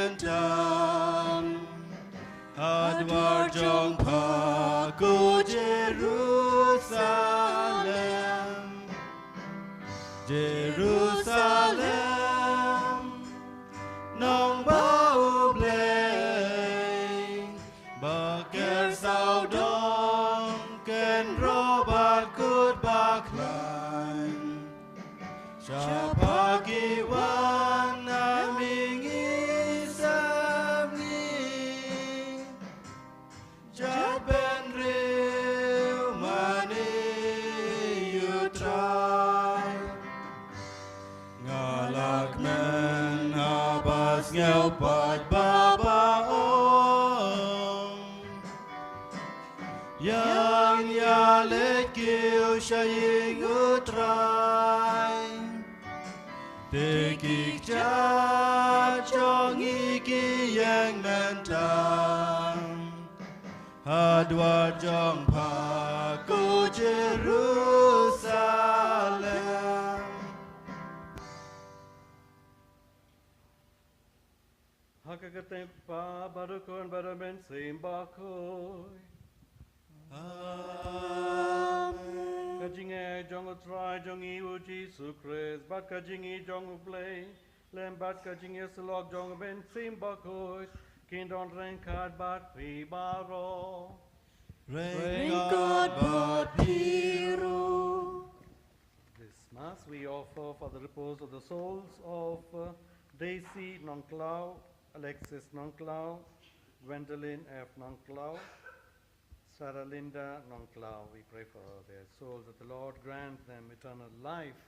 mentam Adwar jong pa ku Jerusalem Jerusalem nong bau bleng Baker sao dong ken robat kut baklan Siapa kiwan aming isabni Jat ben riu mani yutrai Ngalak men habas ngel pat babaong Yang yalet kiu syaying utrai Tekik jat jong iki yang mentang Hadwar jong paku Jerusalem Hakakate pa barukon baramen Mass Bakhuid Amen Kajinge jong utrai jong iu Jesucrist Bat kajingi jong uplay Lem bat kajinge selok jong ben Mass Bakhuid Kindon renkad bat ribaro Rengkot bat biru This Mass we offer for the repose of the souls of Daisy Nongklau, Alexis Nongklau, Gwendolyn F. Nongklau, Sarah Linda Nongklau. We pray for their souls that the Lord grant them eternal life.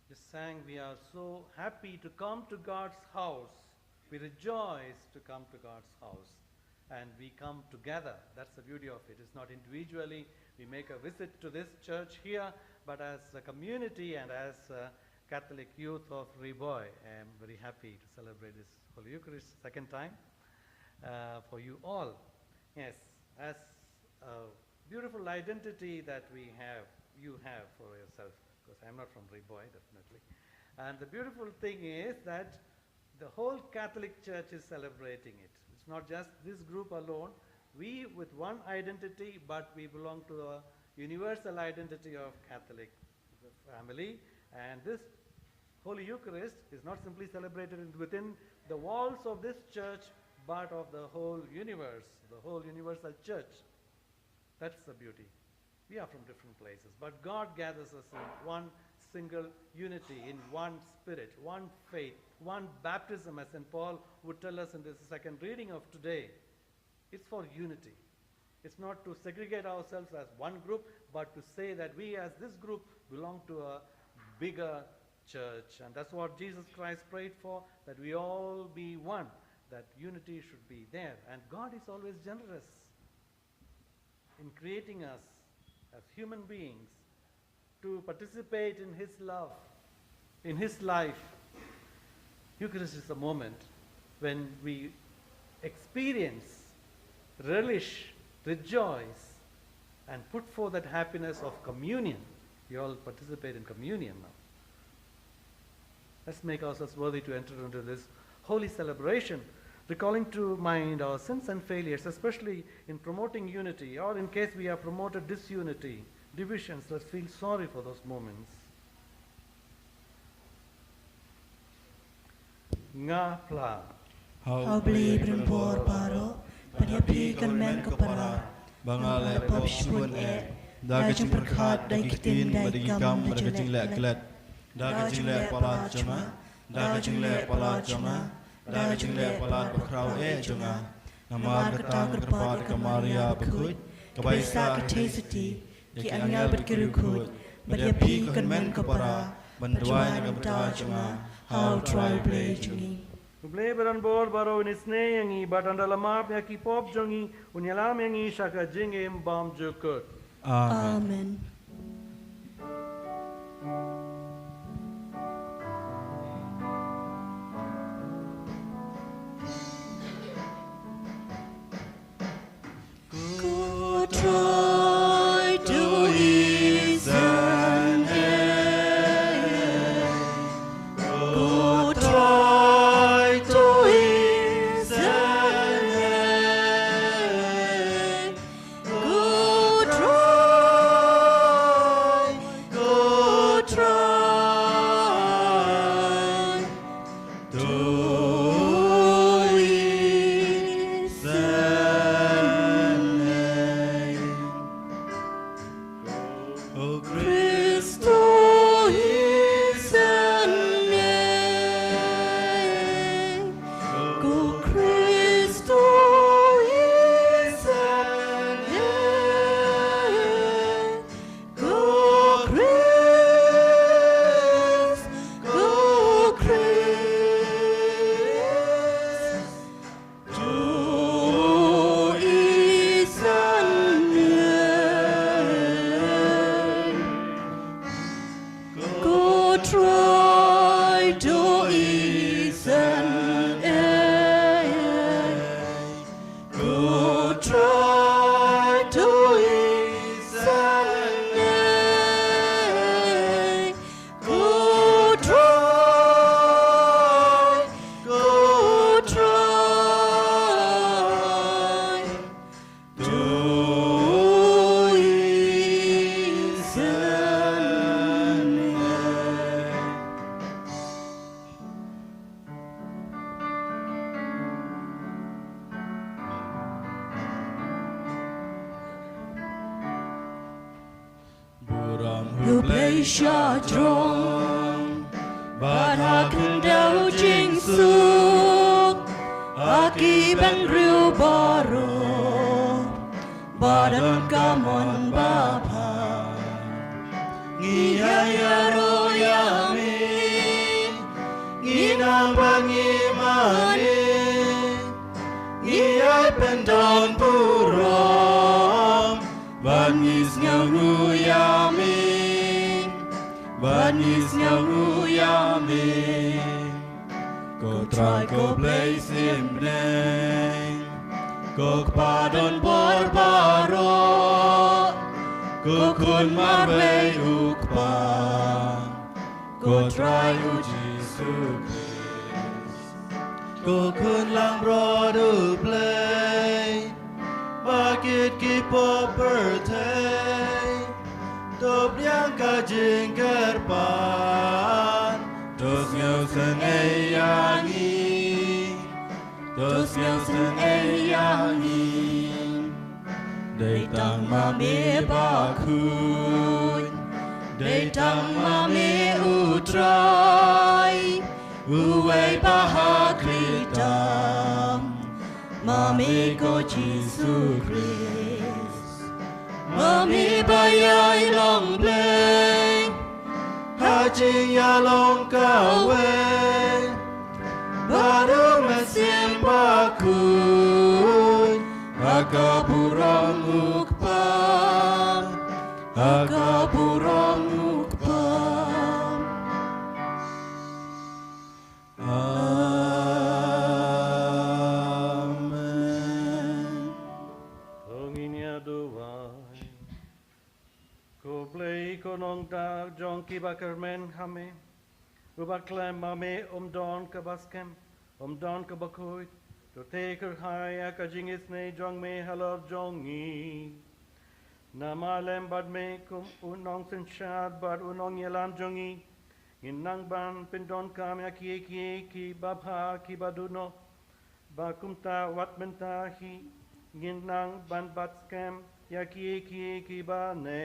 Just sang, we are so happy to come to God's house. We rejoice to come to God's house. And we come together. That's the beauty of it. It's not individually. We make a visit to this church here, but as a community and as Catholic youth of Riboy, I am very happy to celebrate this Holy Eucharist second time for you all. Yes, as a beautiful identity that we have, you have for yourself. Because I am not from Riboy, definitely. And the beautiful thing is that the whole Catholic Church is celebrating it. It's not just this group alone. We with one identity, but we belong to a universal identity of Catholic family. And this Holy Eucharist is not simply celebrated within the walls of this church, but of the whole universe, the whole universal church. That's the beauty. We are from different places, but God gathers us in one single unity, in one spirit, one faith, one baptism, as St. Paul would tell us in this second reading of today. It's for unity. It's not to segregate ourselves as one group, but to say that we as this group belong to a bigger church. And that's what Jesus Christ prayed for, that we all be one, that unity should be there. And God is always generous in creating us as human beings to participate in His love, in His life. Eucharist is a moment when we experience, relish, rejoice, and put forth that happiness of communion. We all participate in communion now. Let's make ourselves worthy to enter into this holy celebration, recalling to mind our sins and failures, especially in promoting unity, or in case we have promoted disunity, divisions. Let's feel sorry for those moments. Nga pla. Hau beli berempur paro, pada pikan men kepala, Bangal pop shun Dagajing berkat dagitin badagikam badagajing leklet Dagajing lek palat jama Dagajing lek palat jama Dagajing lek palat bakrau jonga Namar ketang kerpat ke Maria Bakhuid Kebaisa ketesiti Ki angel berkerukut Badiapi kan men kepara Banduan ke beta jonga How try play jongi Ublay beran bor baro inisne yangi batanda lamap yaki pop jongi unyalam yangi shaka jinge mbam jukut. Amen. Ku try to listen, ku try lấy cho trong bà hạ khăn đau chính suốt aki ban riu bò rô bà đơn ca mòn bà phà nghi ya rô ya mi nghi nam ba nghi ma ni nghi ai bên đòn bu rom ban is ngu ya mi ban is ngu ya mi go try go play sim neng go pardon por baro go kun mar play ukpa go try u Jesus go kun lang bro do play bakit ki po birthday top yang ka jingker pan dos ngau sen ayangi dos ngau sen ayangi dei tang ma me bakhuid dei tang ma me utrai uwei bahakritam Mami ko Jesus Christ Mami bayai long play Haji ya long kawe Baru mesim bakhuid Akaburang ukpam Akaburang ukpam Nong da jong ki bakermen hame ubaklem mame don ka baskem don ka bakhuid to take her high ka jingis ne jong me halor jongi namalem bad me kum unong sen shad bad unong yelam jongi inang ban pindon kam ya ki babha ki baduno bakumta wat menta hi ginang ban batskem ya ki ba ne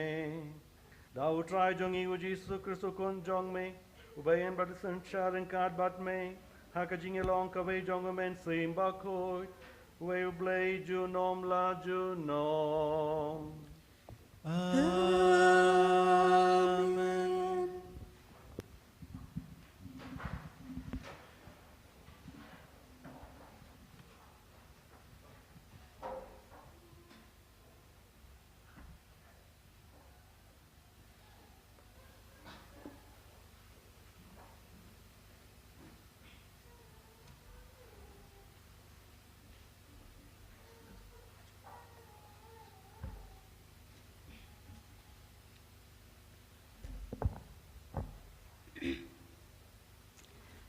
Thou try jongi u Jesus Christo kun jong me ubayen badisen sharing card bat me hakajing along kaway jong men sim bakhuid we ublay ju nom la ju nom Amen.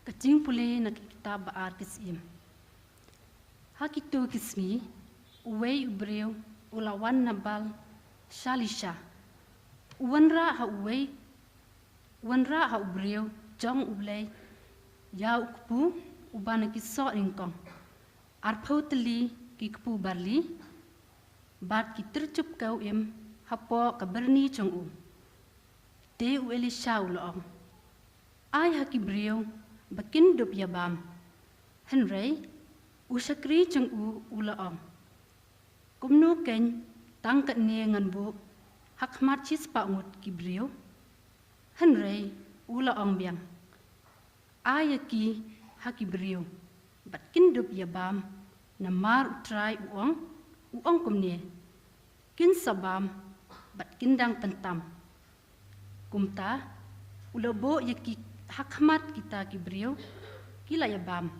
Kacing pulih nak kita baar kisim. Hakitu kismi, uwei ubreu, ulawan nabal, shalisha. Uwanra ha ubreu, jong ublei, ya ukpu, ubana kisok ringkong. Arpau teli kikpu barli, bat kitercup kau hapo kaberni jong u. Te ueli shaulong. Ai hakibreu, bakin dup yabam. Henry, usakri jeng ulaong. Kumno ken tangkat ne ngan bu hakmat chis paungut kibriu. Henry, ulaong biang. Ayaki hakibriu. Bakin dup yabam namar utrai uong kumne. Kin sabam batkin dang pentam. Kumta ulabo yaki hakmat kita kibriu kila yabam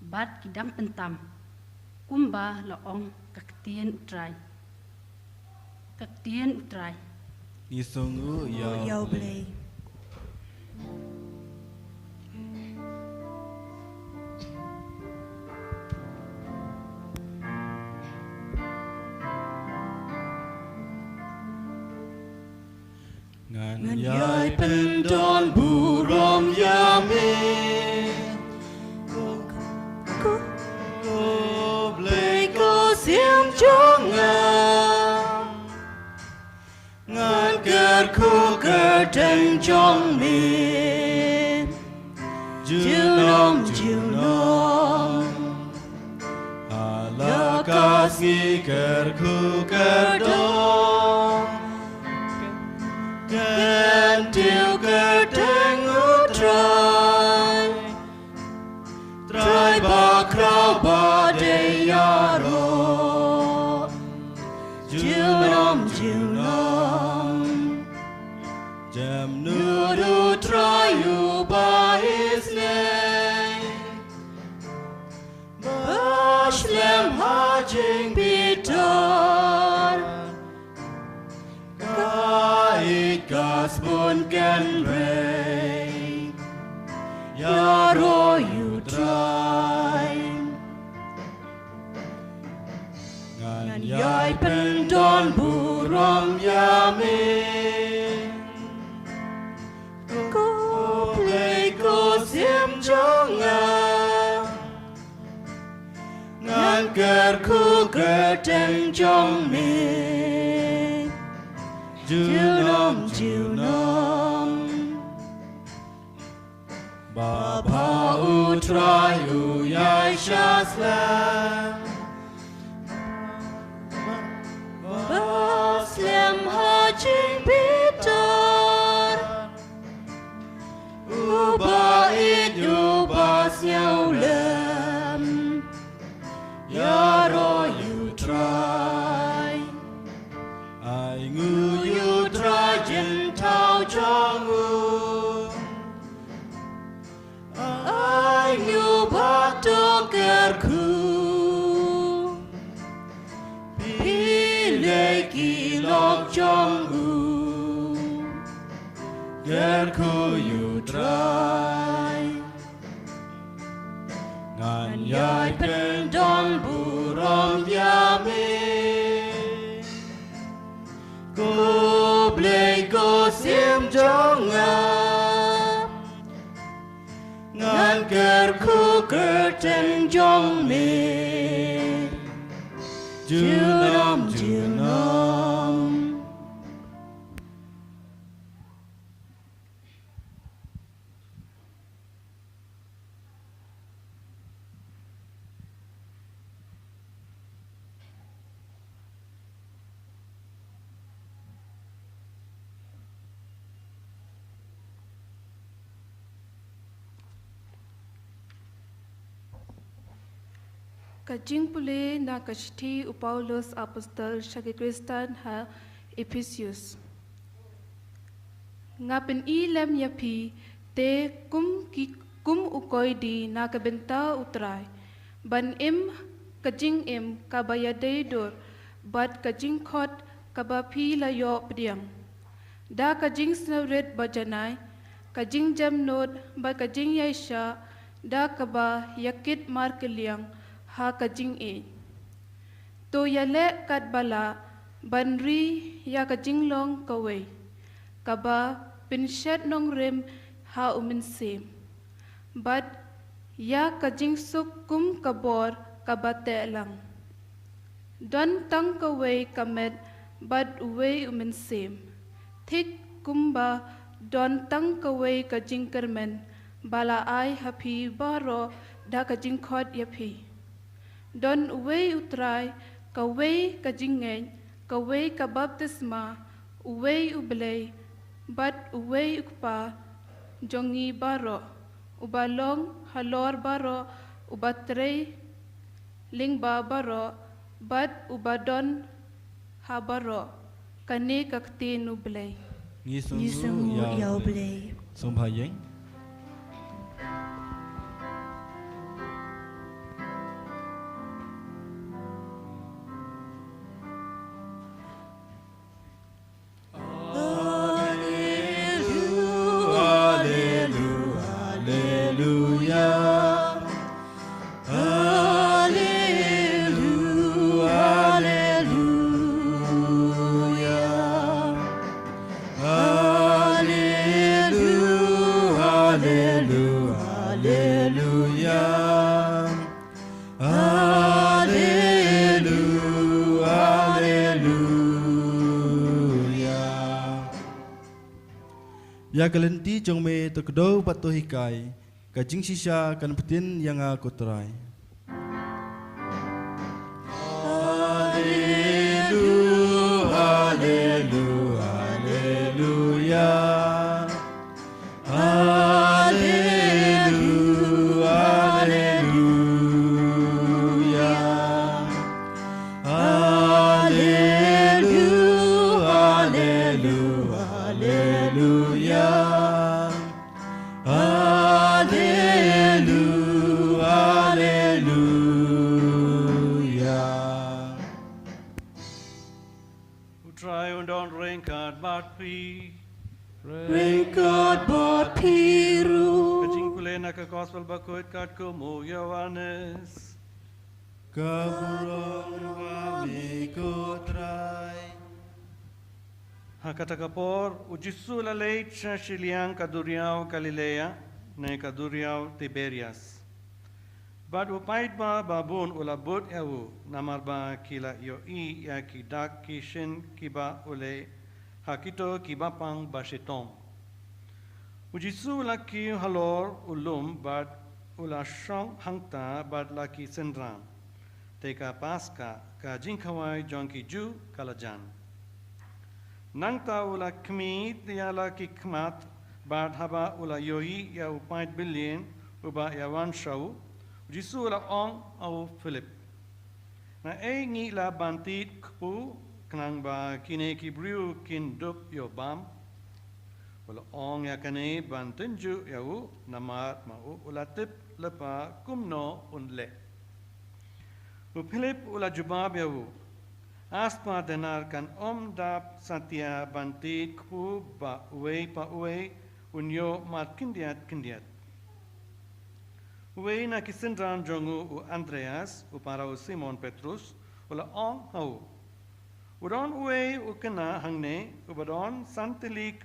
bat kidang pentam kumba laong kaktian utrai Nisongu Yau blay Ngan yai pendon burom yami Ko blei ko siam chong ngan ker ku ker trăng trong mi Junom Ala kasih kerku kerdong Ken tiêu kerdeng utrai Trai bakrau badeyaro Junom Jam nudu trayu by his name Bashlem hajing bitar Kait gasbun ken rei Yaro you try Ngan yai pendon burong yamin Ko play ko sim jonga Ngan kerku kerteng jong mi Junom Baba utrayu yai shaslam Baslam hajing bitar Uba idubas nhau lem Yaro you try I ngu you try jin tao chong u I ngu bak to kerku Pile ki lok chong u Kerku you try Ngan yai pen don burong yami Go play go sim jonga Ngan kerku kerteng jong mi Junom Kajing pule na kashti Paulus apostol shaki Kristan ha Ephesus. Ngapen ilem yapi te kum ukoi di na kabenta utrai. Ban im kajing im kabayade dor bat kajing khot kabapi layo pdiang. Da kajing snawret bajanai kajing jam nod ba kajing yaisha da kaba yakit markeliang ha kajing e to yale kat bala banri ya kajing long kawe kaba pinshet nong rem ha umin sem but ya kajing suk kum kabor kabate lang don tang kawe kamet but uwe umin sem thik kumba don tang kawe kajing kermen bala ai happy baro da kajing khot yapi Don uwe utrai, kawe kajingen, kawe kabaptisma, uwe ublay, bat uwe ukpa, jongi baro, ubalong halor baro, ubatre lingba baro, bat ubadon habaro, kane kaktin ublay. Ngisung yau blay. Sumpayeng. Ya kalenti jong me terkedo patuh hikai. Kajing sisa kan petin yang aku terai. Haleluya, haleluya, haleluya, haleluya, haleluya, haleluya, haleluya, haleluya, haleluya. Who try and don't drink at but pee. Ringkat bot piru. Kajing pulih nak ke Gospel Bakhuid kat kumu Yohanes. Kapurong kami kutrai. Kata kapor, ujisu lalait sa Shillong kaduriaw Galilea, na kaduriaw Tiberias. Bad upait ba babun ulabut yawu, namar ba kila yoi ya kidak kishin kiba ule, hakito kiba pang basitong. Ujisu laki halor ulum bad ula shong hangta bad laki sendram. Teka paska ka jinkawai jonki ju kalajan. Nangta ula kmi tiala kikmat bad haba ula yoi ya upait billion uba yawan shau. Ujisu ula ong au Philip. Na ngi la bantit kpu knang ba kine kibriu kin dup yo bam. Ula ong ya kane bantenju yau namat mau ula tip lepa kumno unle. U Philip ula jubab yau. Aspa denar kan dap satya bantit kpu pa uwe unyo mat kindiat. Uwe na kisindran jongu u Andreas u parau Simon Petrus ula ong hau. Udon uwe u kena hangne u badon santili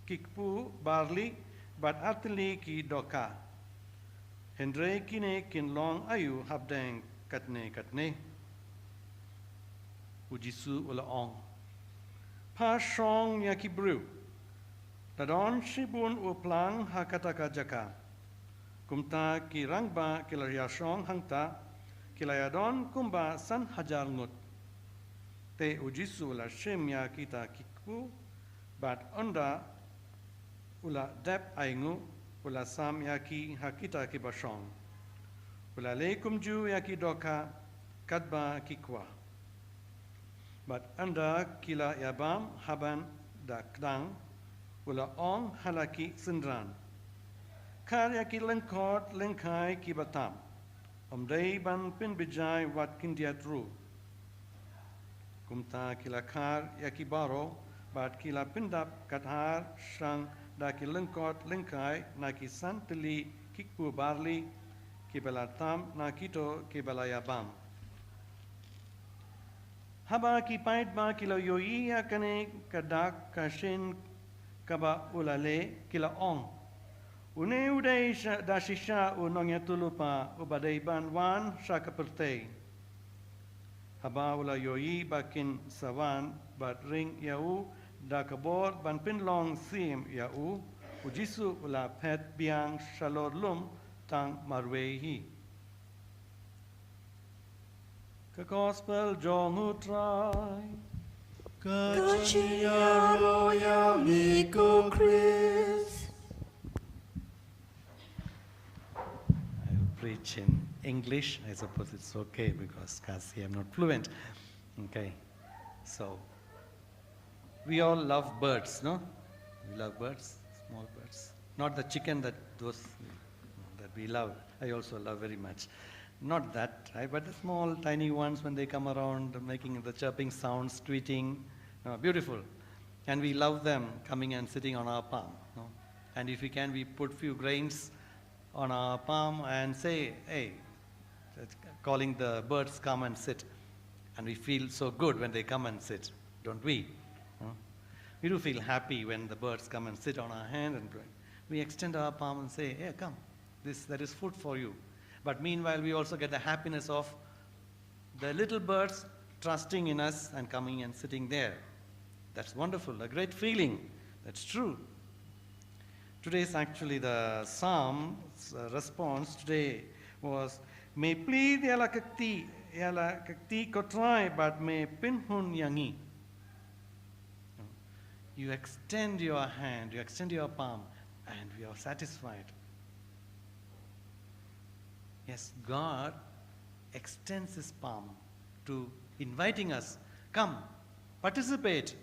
kikpu barli bat artili ki doka. Hendre kine kin long ayu habdeng katne. Ujisu ula ong. Pa shong ya ki bru. Tadon shibun u plang hakataka jaka. Kumta ki rangba kilarya shong hangta kilayadon kumba san hajar ngut. Te ujisu ula shim ya kita kikpu bat onda ula dep aingu ula sam ya ki hakita ki bashong. Ula leikum ju ya ki doka kadba kikwa. Bat anda kila yabam haban da kdang ula ong halaki sindran. Karya ki lengkot lengkai ki batam. Omdei ban pin bijai wat kindiat ru. Kumta kila kar ya ki baro bat kila pindap kathar shang da ki lengkot lengkai na ki santili kikpu barli ki belatam na kito ki belayabam. Haba ki pait ba kila yoi ya kane kadak kashin kaba ulale kila ong. Une udai da shisha unongya tulupa ubadai banwan shakaperte. Haba ula yoi bakin sawan bat ring yau da kabor ban pinlong sim yau ujisu ula pet biang shalor lum tang marwehi. Ka gospel jong utrai. Kachia roya miko Chris. Preach in English. I suppose it's okay because Kasi I'm not fluent. Okay, so we all love birds, no? We love birds, small birds. Not the chicken that we love. I also love very much. Not that, right? But the small, tiny ones when they come around, making the chirping sounds, tweeting, beautiful. And we love them coming and sitting on our palm. No? And if we can, we put few grains on our palm and say, hey, calling the birds come and sit. And we feel so good when they come and sit, don't we? We do feel happy when the birds come and sit on our hand and we extend our palm and say, hey, come, that is food for you. But meanwhile, we also get the happiness of the little birds trusting in us and coming and sitting there. That's wonderful, a great feeling. That's true. Today's actually the psalm's response today was, may plead yala kakti kotrai, but may pinhun yangi. You extend your hand, you extend your palm, and we are satisfied. Yes, God extends his palm to inviting us, come, participate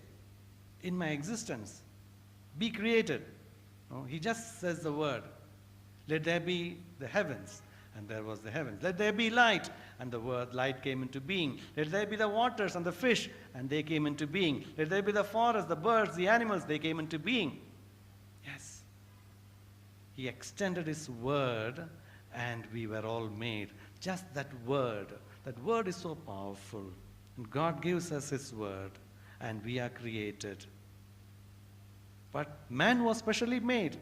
in my existence, be created. No, he just says the word, let there be the heavens, and there was the heavens. Let there be light, and the word light came into being. Let there be the waters and the fish, and they came into being. Let there be the forest, the birds, the animals, they came into being. Yes. He extended his word, and we were all made. Just that word is so powerful. And God gives us his word, and we are created. But man was specially made.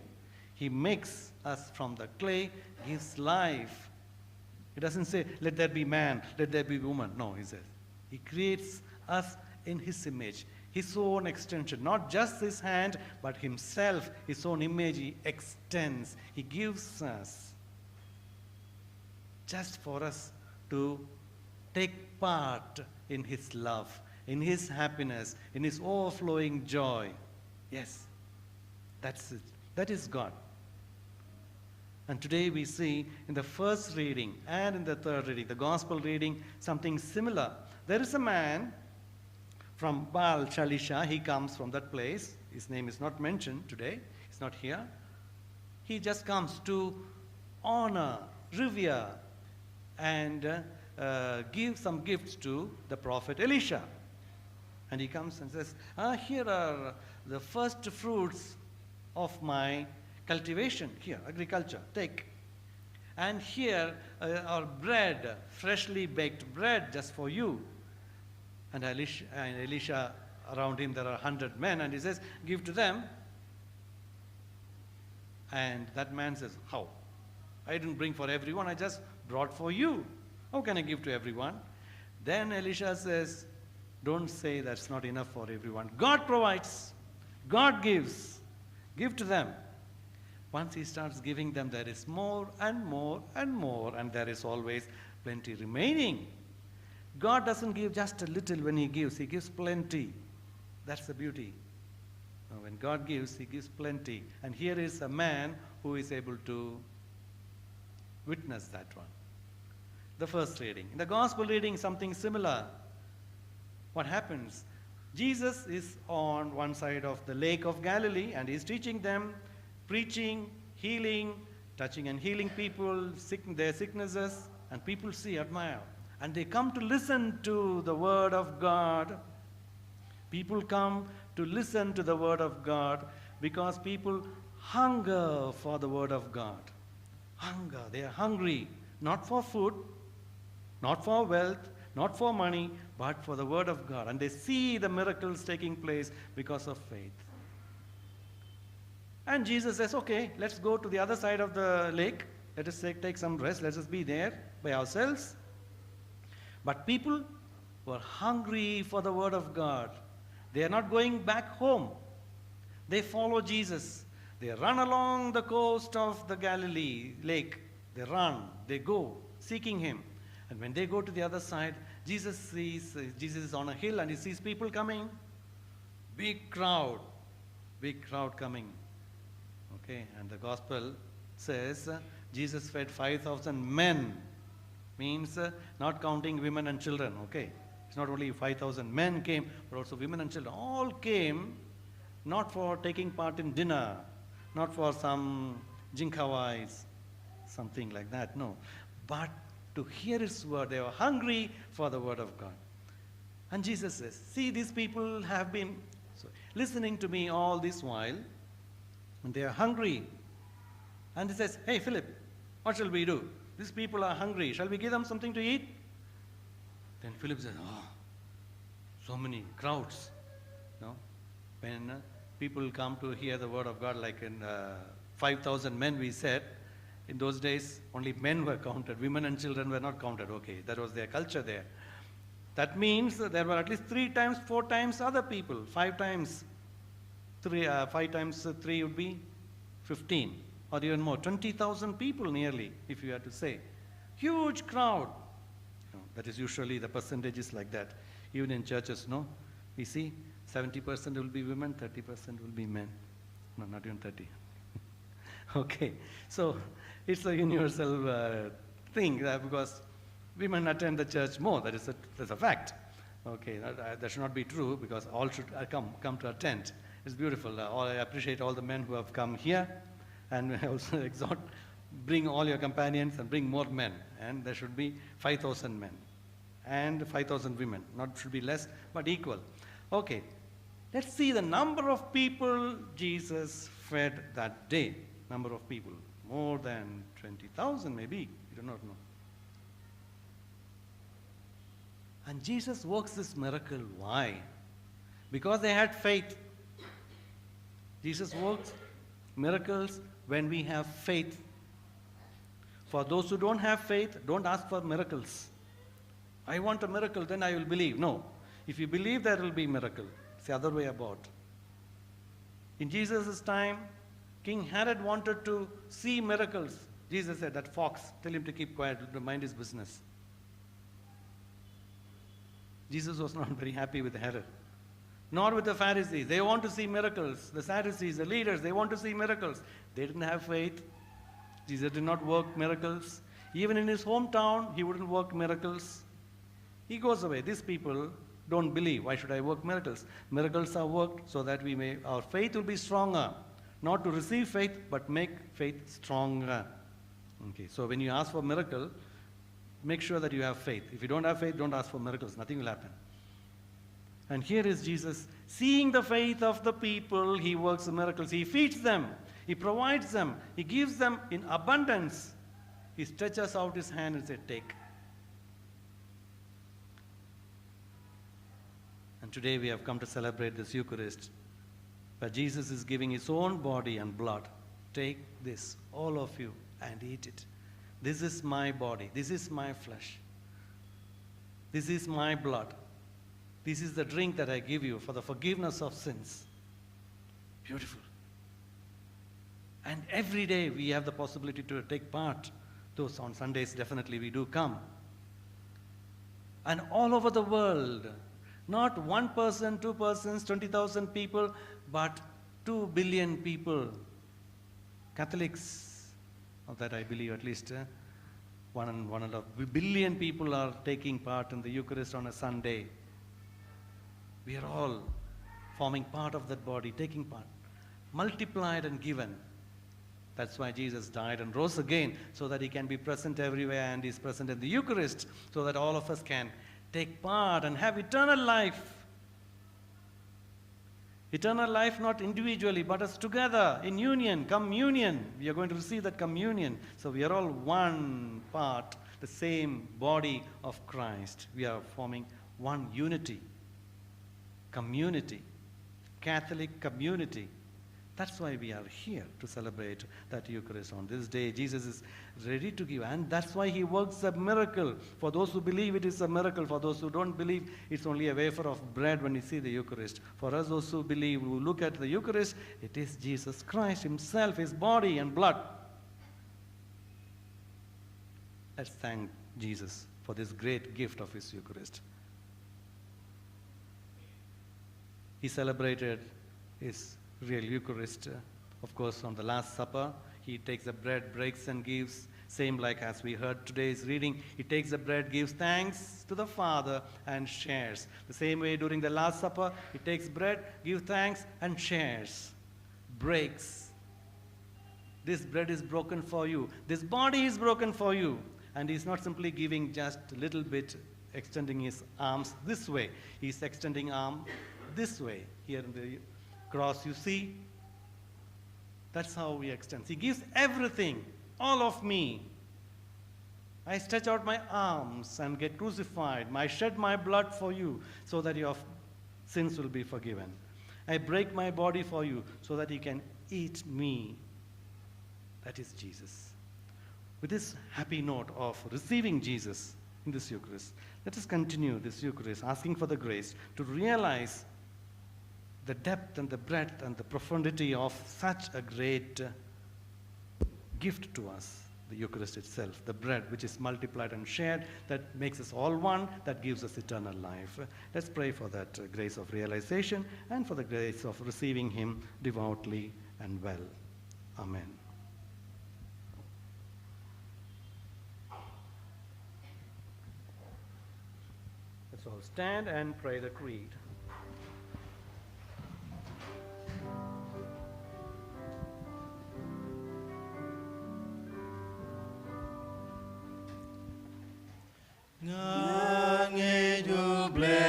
He makes us from the clay, gives life. He doesn't say, let there be man, let there be woman. No, he says, he creates us in his image, his own extension. Not just his hand, but himself, his own image, he extends. He gives us just for us to take part in his love, in his happiness, in his overflowing joy. Yes, that's it. That is God. And today we see in the first reading and in the third reading, the gospel reading, something similar. There is a man from Baal Shalisha. He comes from that place. His name is not mentioned today. He's not here. He just comes to honor, revere, and give some gifts to the prophet Elisha. And he comes and says, here are the first fruits of my cultivation. Here, agriculture, take. And here are bread, freshly baked bread just for you. And Elisha, around him there are 100 men, and he says, give to them. And that man says, how? I didn't bring for everyone, I just brought for you. How can I give to everyone? Then Elisha says, don't say that's not enough for everyone. God provides. God gives. Give to them. Once he starts giving them, there is more and more and more, and there is always plenty remaining. God doesn't give just a little when he gives plenty. That's the beauty. When God gives, he gives plenty. And here is a man who is able to witness that one. The first reading. In the gospel reading, something similar. What happens? Jesus is on one side of the lake of Galilee, and he's teaching them, preaching, healing, touching and healing people, their sicknesses, and people see, admire. And they come to listen to the word of God. People come to listen to the word of God because people hunger for the word of God. Hunger. They are hungry, not for food, not for wealth, not for money, but for the word of God. And they see the miracles taking place because of faith. And Jesus says, okay, let's go to the other side of the lake. Let us take some rest. Let us be there by ourselves. But people were hungry for the word of God. They are not going back home. They follow Jesus. They run along the coast of the Galilee lake. They run, they go, seeking him. And when they go to the other side, Jesus is on a hill and he sees people coming. Big crowd coming. Okay, and the gospel says Jesus fed 5,000 men. Means not counting women and children, okay. It's not only 5,000 men came, but also women and children. All came not for taking part in dinner, not for some jinkawais, something like that, no. But to hear his word, they were hungry for the word of God. And Jesus says, see, these people have been listening to me all this while, and they are hungry. And he says, hey, Philip, what shall we do? These people are hungry. Shall we give them something to eat? Then Philip says, oh, so many crowds. No? When people come to hear the word of God, like in 5,000 men we said, in those days only men were counted. Women and children were not counted. Okay, that was their culture there. That means that there were at least 3 times, 4 times other people. 5 times 3 would be 15, or even more, 20,000 people nearly, if you had to say. Huge crowd. That is usually the percentages like that. Even in churches, no? We see 70% will be women, 30% will be men. No, not even 30. Okay, so it's a universal thing because women attend the church more. That's a fact. Okay, that should not be true because all should come to attend. It's beautiful. I appreciate all the men who have come here, and I also exhort, bring all your companions and bring more men. And there should be 5,000 men and 5,000 women. Not should be less, but equal. Okay, let's see the number of people Jesus fed that day. Number of people, more than 20,000 maybe. We do not know. And Jesus works this miracle. Why? Because they had faith. Jesus works miracles when we have faith. For those who don't have faith, don't ask for miracles. I want a miracle, then I will believe. No. If you believe, there will be miracle. It's the other way about. In Jesus' time, King Herod wanted to see miracles. Jesus said, that fox, tell him to keep quiet, mind his business. Jesus was not very happy with Herod, nor with the Pharisees. They want to see miracles. The Sadducees, the leaders, they want to see miracles. They didn't have faith. Jesus did not work miracles. Even in his hometown, he wouldn't work miracles. He goes away. These people don't believe. Why should I work miracles? Miracles are worked so that our faith will be stronger. Not to receive faith, but make faith stronger. Okay, so when you ask for miracle, make sure that you have faith. If you don't have faith, don't ask for miracles. Nothing will happen. And here is Jesus, seeing the faith of the people, he works miracles. He feeds them. He provides them. He gives them in abundance. He stretches out his hand and says, take. And today we have come to celebrate this Eucharist, where Jesus is giving his own body and blood. Take this, all of you, and eat it. This is my body. This is my flesh. This is my blood. This is the drink that I give you for the forgiveness of sins. Beautiful. And every day we have the possibility to take part. Those on Sundays, definitely we do come. And all over the world, not one person, two persons, 20,000 people, but 2 billion people. Catholics, of that I believe at least 1.5 billion people are taking part in the Eucharist on a Sunday. We are all forming part of that body, taking part, multiplied and given. That's why Jesus died and rose again, so that he can be present everywhere, and he's present in the Eucharist, so that all of us can take part and have eternal life. Eternal life not individually, but as together, in union, communion. We are going to receive that communion. So we are all one part, the same body of Christ. We are forming one unity, community, Catholic community. That's why we are here to celebrate that Eucharist on this day. Jesus is ready to give, and that's why he works a miracle. For those who believe, it is a miracle. For those who don't believe, it's only a wafer of bread when you see the Eucharist. For us, those who believe, who look at the Eucharist, it is Jesus Christ himself, his body and blood. Let's thank Jesus for this great gift of his Eucharist. He celebrated his real Eucharist, of course, on the Last Supper. He takes the bread, breaks and gives, same like as we heard today's reading. He takes the bread, gives thanks to the Father and shares. The same way during the Last Supper, he takes bread, gives thanks and shares, breaks. This bread is broken for you. This body is broken for you. And he's not simply giving just a little bit, extending his arms this way. He's extending arm this way. Here in the cross, you see, that's how he extends. He gives everything, all of me. I stretch out my arms and get crucified. I shed my blood for you so that your sins will be forgiven. I break my body for you so that you can eat me. That is Jesus. With this happy note of receiving Jesus in this Eucharist, let us continue this Eucharist, asking for the grace to realize the depth and the breadth and the profundity of such a great gift to us, the Eucharist itself, the bread which is multiplied and shared, that makes us all one, that gives us eternal life. Let's pray for that grace of realization and for the grace of receiving him devoutly and well. Amen. Let's all stand and pray the creed. Ngange duble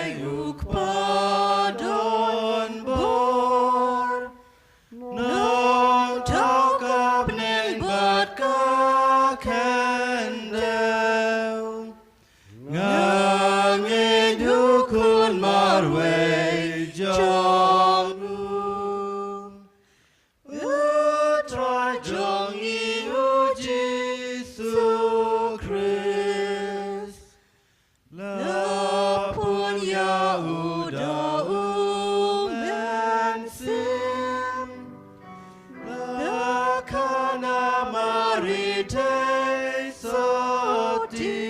ukpadon bor no talk neng bat ka kendel ngange dukun marwe jong utrai jong iu Jesus Christ la pun ya uda umensim la kana marite soti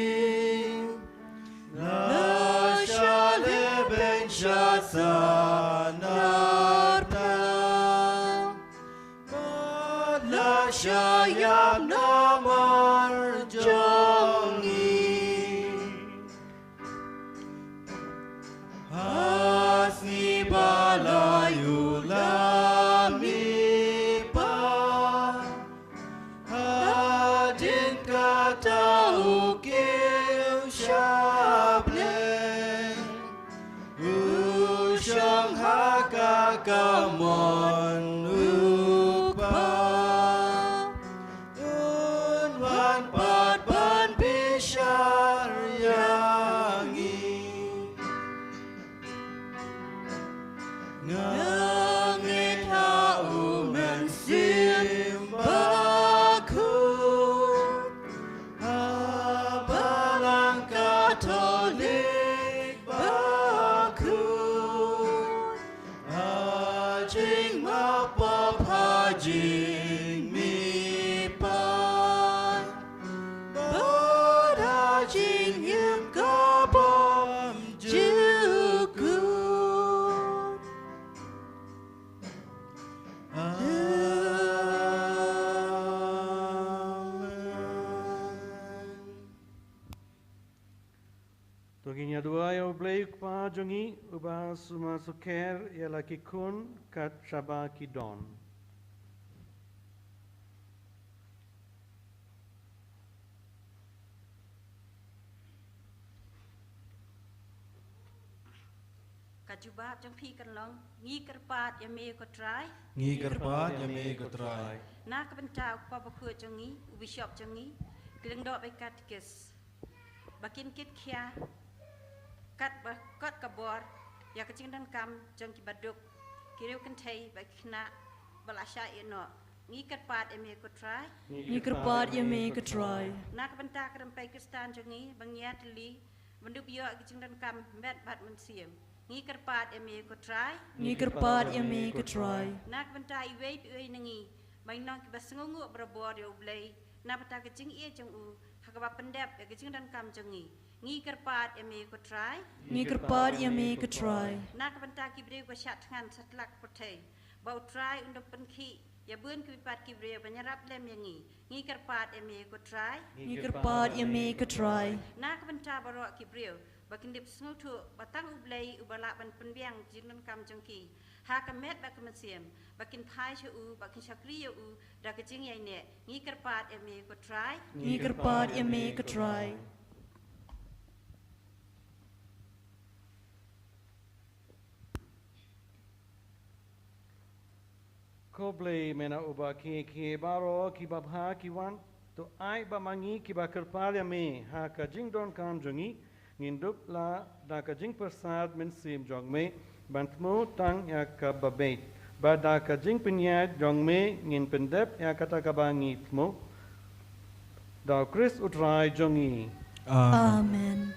la shale ben shasanarta la shayab namar jongi Asni balayu lami pa Adin kata ukil shablen Ushang haka kamon ukpa Unwan pat ban bishar yangi Ngangit hauman sim Bakhuid Abalang Katolik Bakhuid Hajing mapop hajing mipan Bod hajing yim kapom jukut Toginya dua ya ubleik pa jongi uba suma suker ya laki kun kat shaba kidon. Kajubab jang pi kan long ngi kerpat ya me ko try Ngi kerpat ya me ketrai na ka bentau pa Bakhuid jang ngi bishop jang ngi kleng dok be katekis bakin kit khia kat ba kot kabor ya kaching dan kam jang ki baduk kiriu kan thai ba khna balasha ino ngi kerpat ya me ko try Ngi kerpat ya me ketrai na ka bentau ka rampai kristan jang ngi bangyat li banduk yo kaching dan kam met bat mun siem ngi kerpat ya me ko try Ngi kerpat ya me ketrai nak bentai wei pi nangi mai nong ki basengungu berabor yo blai na pata ke jing ie jang u hakaba pendap ke jing dan kam jangi ngi kerpat ya me ko try Ngi kerpat ya me ketrai nak bentai ki breu ko shat ngan satlak potei bau try untuk penki ya bun ki pat ki breu banyarap lem yangi ngi kerpat ya me ko try Ngi kerpat ya me ketrai nak bentai barok ki breu bakin dip sengutu batang ublai ubala ban penbiang jing dan kam jangki ha kamet ba kamasiem bakin phai chu u bakin shakri u da ka jing yai ne ngi kerpat ya me ko try Ngi kerpat ya me ketrai Ko blei mena uba ki baro ki babha ki wan to ai ba mangi ki ba kerpal ya me ha ka jing don kam jongi nginduk la da ka jing persad min sim jong me bantmu tang ya ka babait ba da ka jing pinya jong me ngin pendep ya kata ka bangi tmu da Chris utrai jongi Amen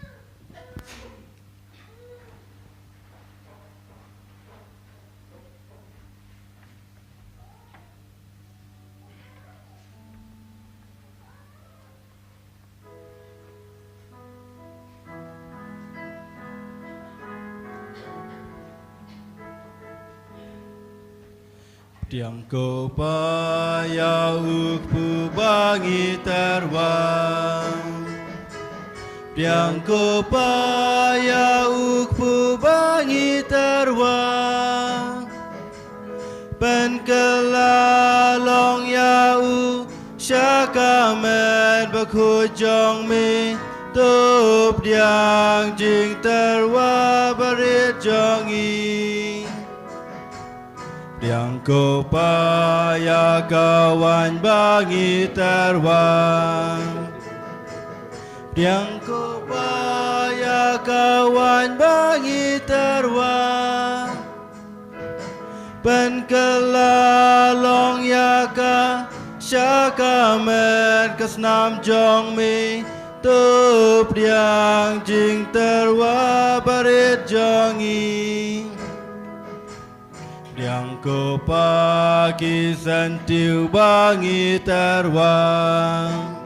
Tiang ko payauk pu bangi terwang Tiang ko payauk pu bangi terwang Pen kelalong yau syakamen bakhuid jong mi Tup diang jing terwa barit jong i Yang ko paya kawan bangi terwang Yang ko paya kawan bangi terwang Pen kelalong yaka syakamen kesnam jong mi Tup diang jing terwa barit jong i Yang ko pagi sentiu bangi terwang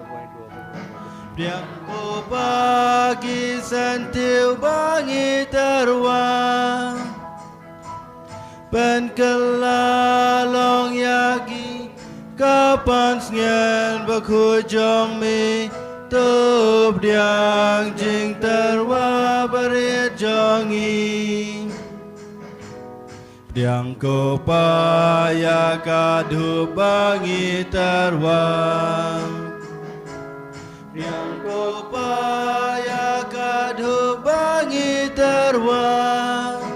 Yang ko pagi sentiu bangi terwang Pen kelalong yagi kapan sngen bakhuid jong mi Tup diang jing terwa barit jong i Yang ko paya kadu bangi terwang Yang ko paya kadu bangi terwang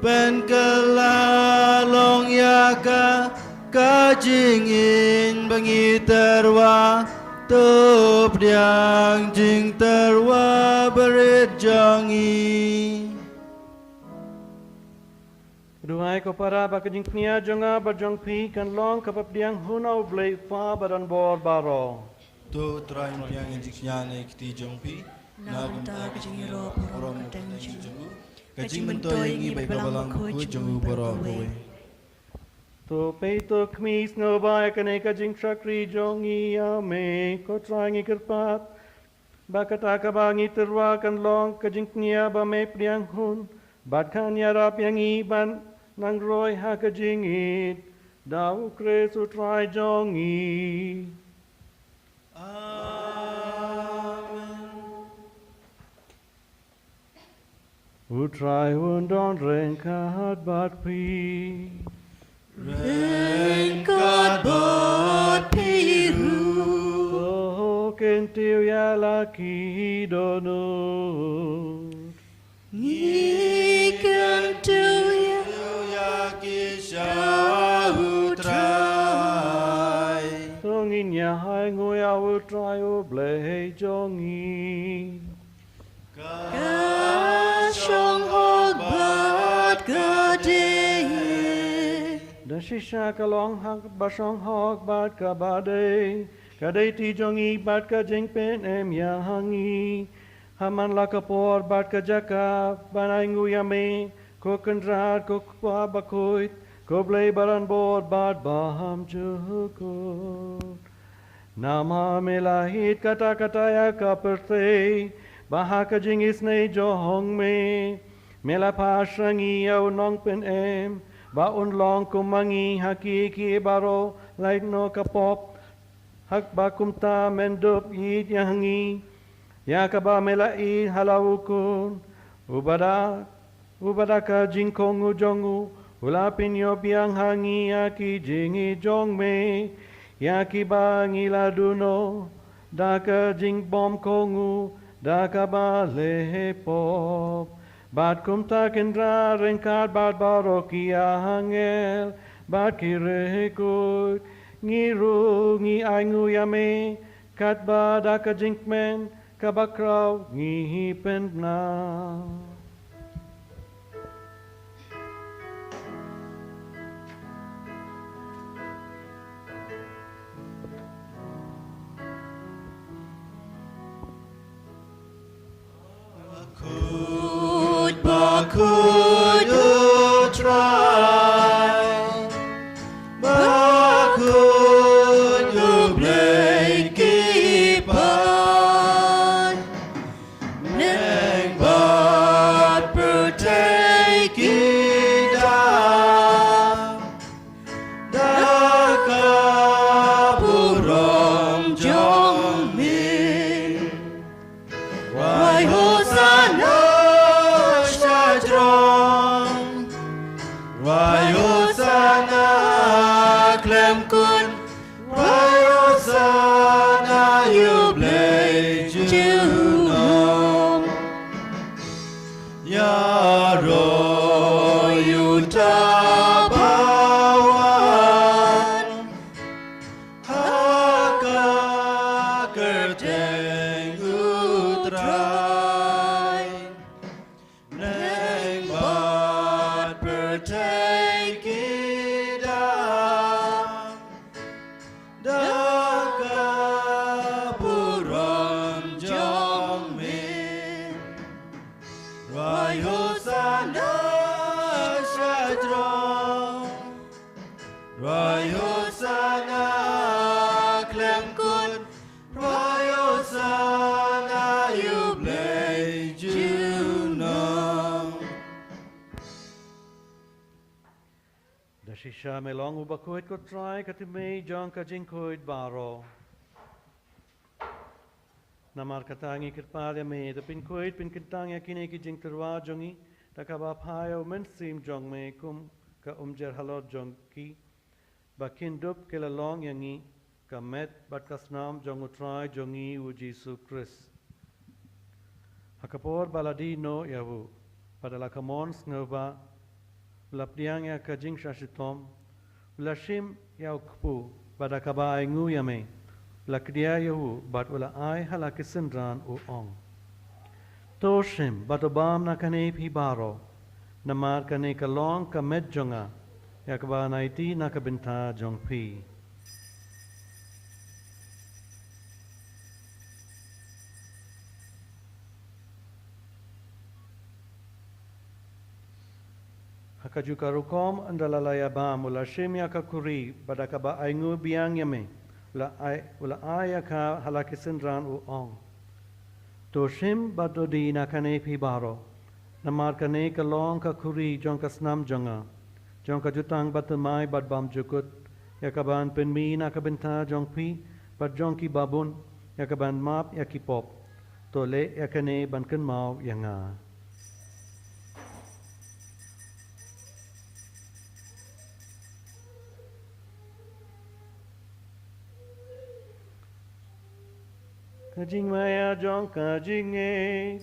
Pen kelalong yaka kajingin bangi terwang Tup diang jing terwa barit jong i Duhai kepada bakajing pnia jonga berjong pi kan long kapap diang hunau blai fa badan bor baro. Tu teraim yang injiknya nekti jongpi Nam ta kajing iro Orang purom dan jenggu Kajing mentoy ingi baik balang ku jenggu baro kowe Tu Peit tu kmis no bai kane kajing sakri jongi ame ko trangi kerpat. Bakata kabangi terwa kan long kajing pnia ba me priang hun. Badkan yarap yang iban nang roy ha kajing it. Dau kre su try jongi. Utrai undon rengkat bakwi. Rengkat piru Oh kentiu ya laki dono. Ngikan tu ya Yaki syahutrai Tongin ya hai nguya utrai o blei jongi. Kashong hog bat gade Dan shisha kalong hak basong hok bat kabade. Kadai ti jongi bat ka jengpen em ya hangi. Haman la kapor bat ka jaka banai nguyame. Ko kendrat ko kwa bakhuid. Ko blei baran bor bat baham jukut. Nama melahit kata-kata ya kaperte. Bahaka jingis ne johong me. Mela pasrangi au nong pen em. Baun long kumangi hakiki baro laik no kapop. Hak bakumta mendup id yangi. Ya kaba mela id halawukun. Ubada ka jingkongu jongu. Ulapin yo biang hangi yaki jingi jong me. Yaki bangi laduno. Daka jing bom kongu. Daka bale pop. Bat kumta kendra rengkat bat baroki ahangel. Bat kirekut. Ngiru ngi aingu yame. Kat ba daka jinkmen. Kabakraw ngi pendna. Bakhuid utrai Bakhuid ublei kipan Neng bat pertei kidam neng utrai neng bat pertekidam daka buram jong min rai hosana shajro rai hosana klem kun rai hosana yublei junong. Da shisha melong Bakhuid ko try katime jong ka jinkoid baro. Namar katangi kirpalya me da pinkoid pinkintang yakine ki jing terwa jongi da kabapayo mensim jong me kum ka umjer halot jong ki bakin dup kila long yangi ka met bat kasnam jong utrai jongi u Jesu Christ. Hakapor baladino yahu padala kamon snova lapdiang ya ka jing shashitom lashim ya ukpu pada kaba aingu yame lakdia yahu bat wala ai halakisindran u ong toshim batobam na kane pi baro namar kane kalong ka medjonga ya kaba naiti na kabinta jong pi. Hakajuka rukom andalalaya ba mula shimya ka kuri pada kaba aingu biang yame ula aya ka halakisindran u ong to shim badodi na kane pi baro namar kane kalong ka kuri jong ka snam jonga jong ka jutang batamai bad bam jukut yakaban penmi na kabenta jong pi bad jong ki babun yakaban map yakipop to le yakane bankan mau yanga. Kajing maya jong kajing e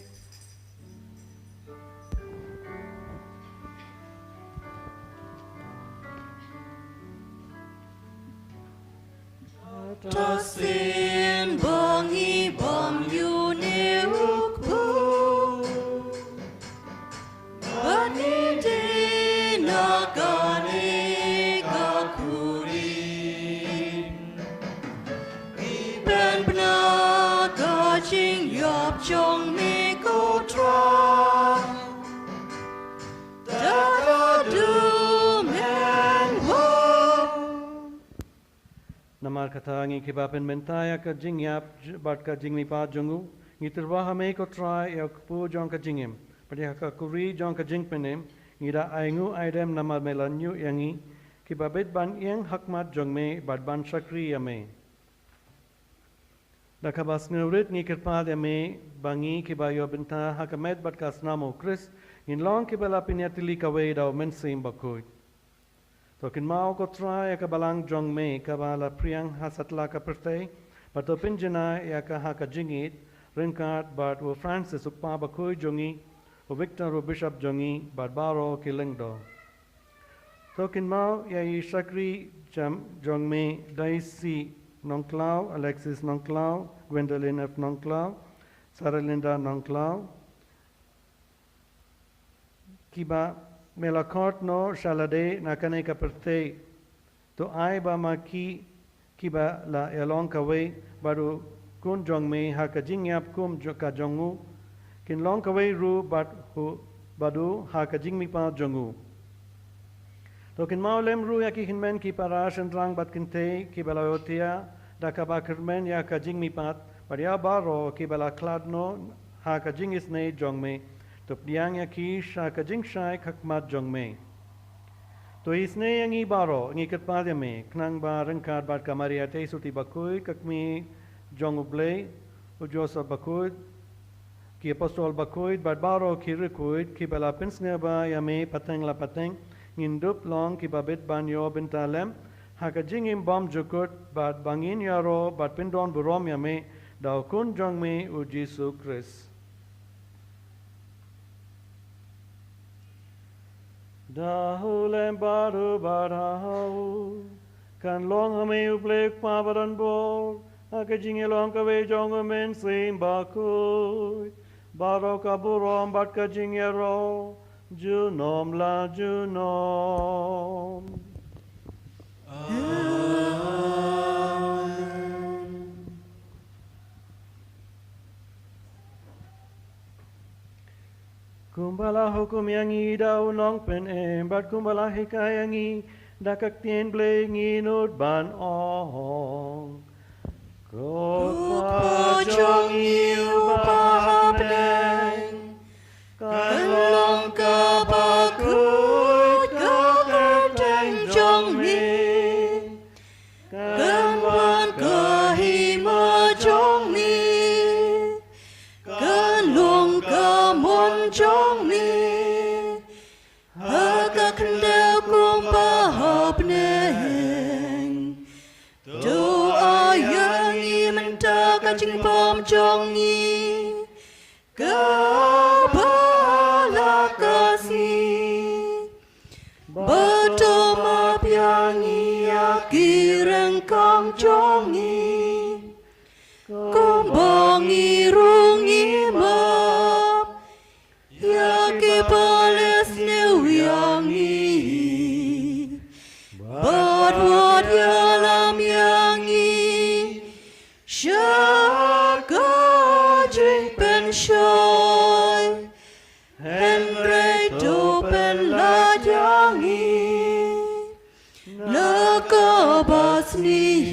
Tosin bongi bom yune ukpu Bani de nakane kakurin Ben bna kajing yop jong me ko tra Dagadu men wo namar katangi kibapen mentaya ka jingyap bat ka jingmi pa jongu ngitirwa hame ko try ya pu jong ka jingem padya ka kuri jong ka jingpenem ngira aingu aidem namar melanyu yangi kibabet ban yang hakmat jongme bat ban shakri yame dakabas ngeurit ngikirpal yame bangi kibayo benta hakamet bat kasnamo Chris in long kibala pinyatili kawe daw mensim Bakhuid. So kin mau ko try ya kabalang jong me kabala priang hasatla ka pertay but pinjana ya ka ha ka jingit rinkat but wo Francis ukpa Bakhuid jongi wo Victor wo Bishop jongi but baro kilengdo. So kin mau ya yi shakri jong me Daisy Nongklau, Alexis Nongklau, Gwendolyn F Nongklau, Sarah Linda Nongklau, kiba melakot no shalade nakane kaperte to ai ba maki kiba la elong kawe baru kun jong me ha ka jingyap kum ka jongu kin long kawe ru bat hu badu ha ka jingmi pa jongu to kin maulem ru ya ki hinmen ki parash rang bat kinte ki balayotia da ka ba kermen ya ka jingmi pat bar ya baro ki bala kladno ha ka jingis ne jong me to piang ya ki sha ka jing shai khakmat jong me to isne yangi baro ngi kat pa me knang ba rangkat bat ka maria te suti Bakhuid kakmi jong ublei u Joseph Bakhuid ki apostol Bakhuid bat baro ki rekuid ki bala pinsne ba ya me pateng la pateng ngindup long ki babet banyo bentalem ha ka jingim bom jukut bat bangin yaro bat pindon burom ya me daw kun jong me u Jesu Christ. Dahulem baru barau kan long hame ublek pabaran bol Kajing elong kawe jong men sim bakhuid. Baro kaburom bat kajing ero. Junom la junom. Kumbala hukum yang idau nong pen bat kumbala hikay yang dakak tien bleng inut ban ong. Kupa jong iu pahapneng, kalong ka bakhuid kakerteng jong mi, kanwan kahima jong mi, kalong ka mon jong mi, hakakendel kumpa hapneng, doa yang imenta kajing pom jong ni, kapala kasih, betul map yang ia kireng kong jong ni, kumbang irungi map, ya kipales new yang ni, badwad yalam yang ni, syaka jing pen shoy, Henry to pen la yang ni, nakabas ni.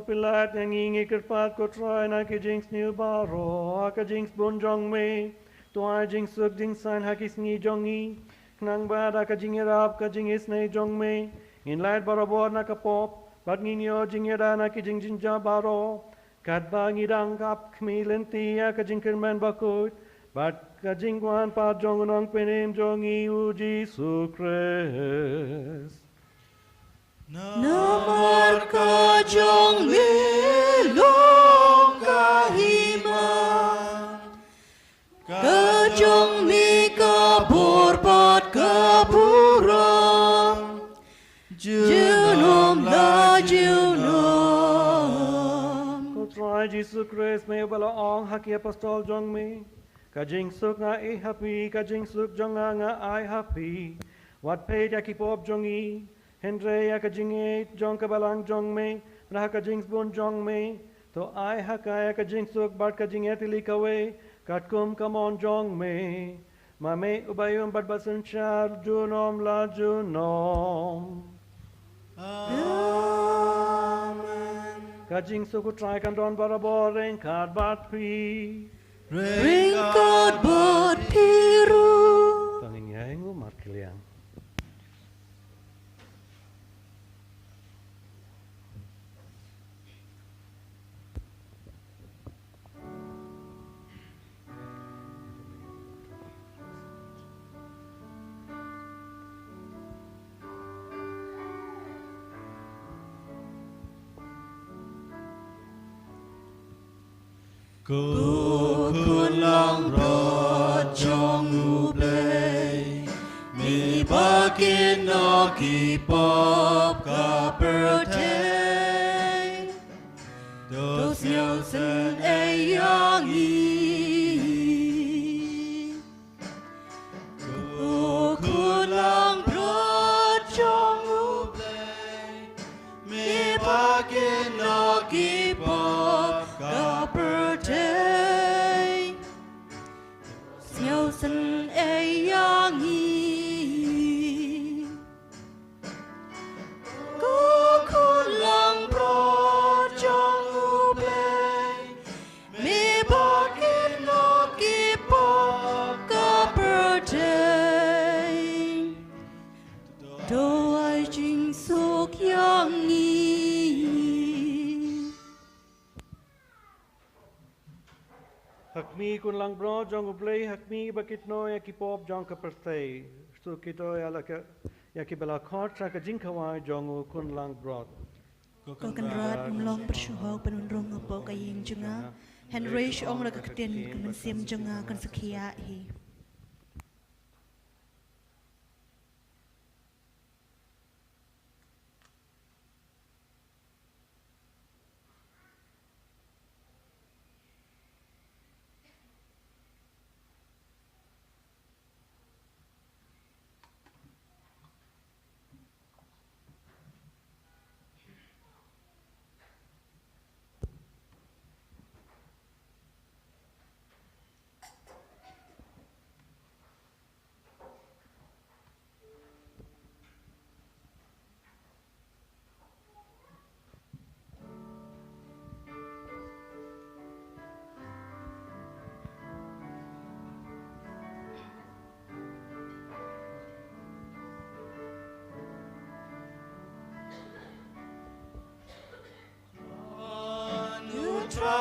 Pilat yang ingi kerpat ko try na ki jinx new baro ka jinx bon jong me to I jinx suk jinx san hakis ni jongi knang bada ka jing rap ka jing is ne jong me in light baro bor na ka pop bat ngi yo jing da na ki jing jing ja baro kat ba ngi dang kap khmi lenti ya ka jing kerman bakut bat ka jing wan pa jong nong penem jongi u Jesus Christ. Namar ka jong milong kahiman, ka jong mi kaborbat kaburam, junom la junom. Ko try Jesus Christ may bala ong haki apostol jong mi, ka jing suk nga I happy, ka jing suk jong nga I happy, wat Peit ya kipop jong I. Henry ya ka jing jong ka balang jong me, na ka jing bon jong me, to I haka ya ka jing suk bat ka jing etili kawe, kat kum kamon jong me, ma me ubayum bat basun char junom la junom. Amen. Ka jing suk utray kan don barabor ring kat bat pi. Ringkot bot piru. Tanging yaing umat kiliang. Kukulang rot jong ublay, mi bakin no kipop ka pertay, dos nyosen ay yang i. Kukulang rot jong ublay, mi bakin no kipop ka pertay. Sen ay yang i. Kukulang bro jong ublay, mi bakin no kipop ka pertay. Do ay jing suk yang i. Hakmi kun lang bro jong ublay hakmi bakit no ya kipop jong ka pertay. So kito ya laka ya kibala khot sa ka jingkawa jong kun lang bro. Kokenrat mlong bersyuhau penundrung ngapo kayeng jenga. Henry syong raga ketien kemensiam jenga kan sekia hi.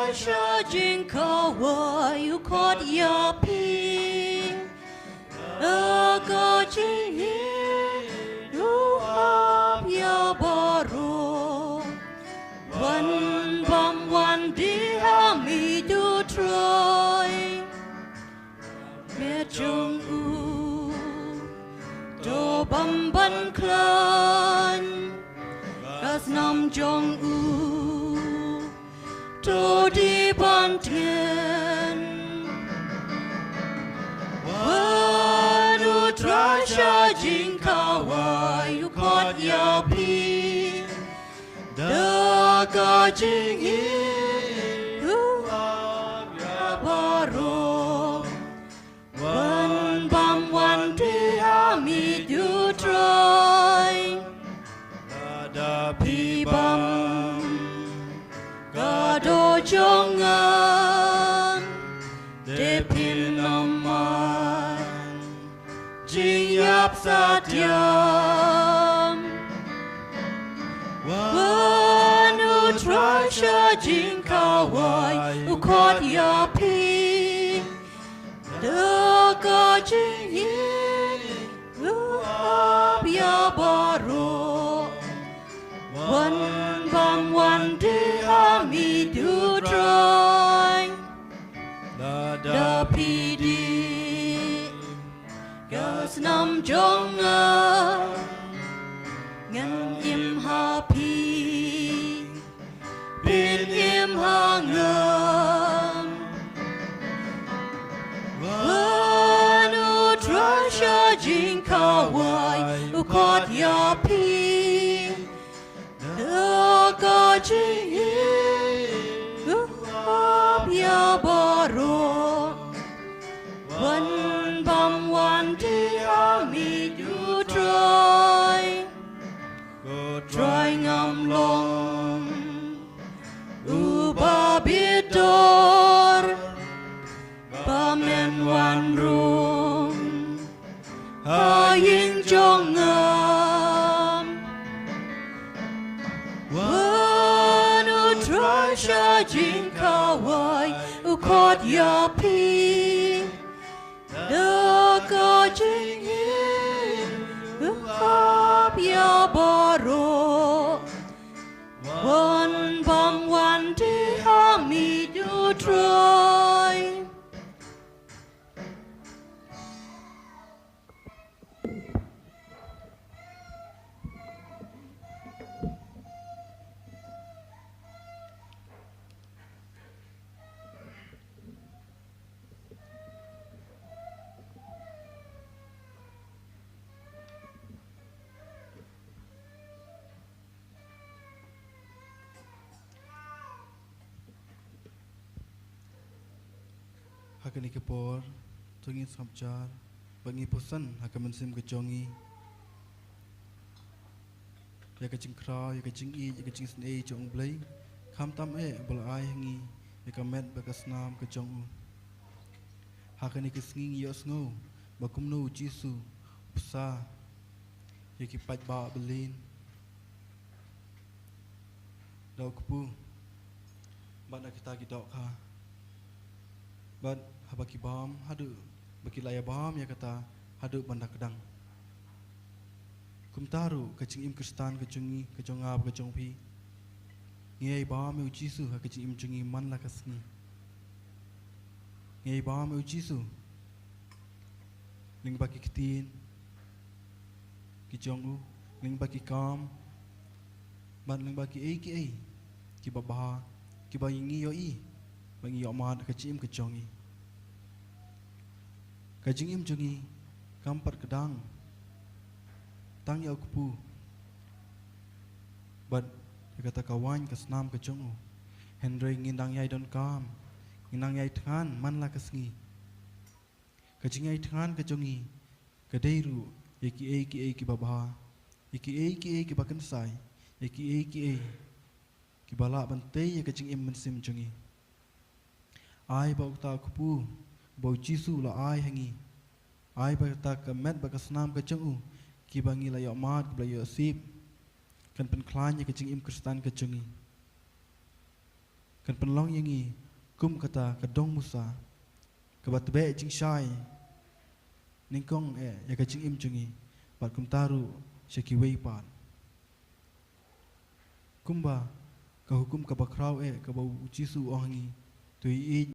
treasure jing kawa you caught your pee. Go jing you have your borrow. One bomb one dear me do try. Me jong u do bam ban clan. Gas nam jong u do di ban tien. One who treasure jing kawa you caught your pee. The God jing who have your borrow. One bam one dear me do try. Da Pi bam Gado jongan De pin naman Jing yap satyam. One who treasure jing kawai who caught your pee. The God jing who have your borrow. One bam one dear me do try. The PD Gas nam jonga Ngan im happy Bin im hangam. One who treasure jing kawai who caught your pee. The God jing who have your borrow. One bam one dear me do try. Try ngam long uba bidor. Bamen one room Hayin jongam. One who treasure jing kawai who caught your pee. The God jing who have your borrow. One bam one dear me do try. Hakani kepor, tungin samcar, bangi pusan hakaman sim kejongi. Ya kecing kra, ya kecing i, ya kecing sne jong blay, kam tam bolai hangi, ya kamet bakasnam kejong. Hakani kesnging yos ngo, bakum no jisu, psa, ya kipat ba belin. Dau kepu, bana kita gidok ka. But habaki bam hadu baki laya bam ya kata hadu banda kedang. Kum taru kecing im Kristan kecungi kecongab kecongpi. Ngai bam eu Jisu ha kecing im cungi man la kasni. Ngai bam eu Jisu. Ling baki kitin. Kijongu ling baki kam. Ban ling baki ki ki babah ki bayingi yo i. Bangi yo mat kecing im kejongi. Kajing im jungi kampat kedang tang ya kupu bad kata kawan kesnam kejongu Henry ngindang yai don kam ngindang yai than man la kesngi kajing yai than kejongi kadeiru ki babha ki bakan sai ki bala bante ya kajing im mensim jungi ai bau ta kupu bau Jisu la ai hangi ai ba ta kamet ba kasnam ka chungu ki bangi la yo mat bla yo sip kan pen klan ya kecing im Kristan ka chungi kan penlong yangi kum kata kadong musa kabat be jing shai ningkong ya ka jing im chungi bat kum taru shaki wei pan kumba ka hukum ka bakrau ka bau jisu ohangi tui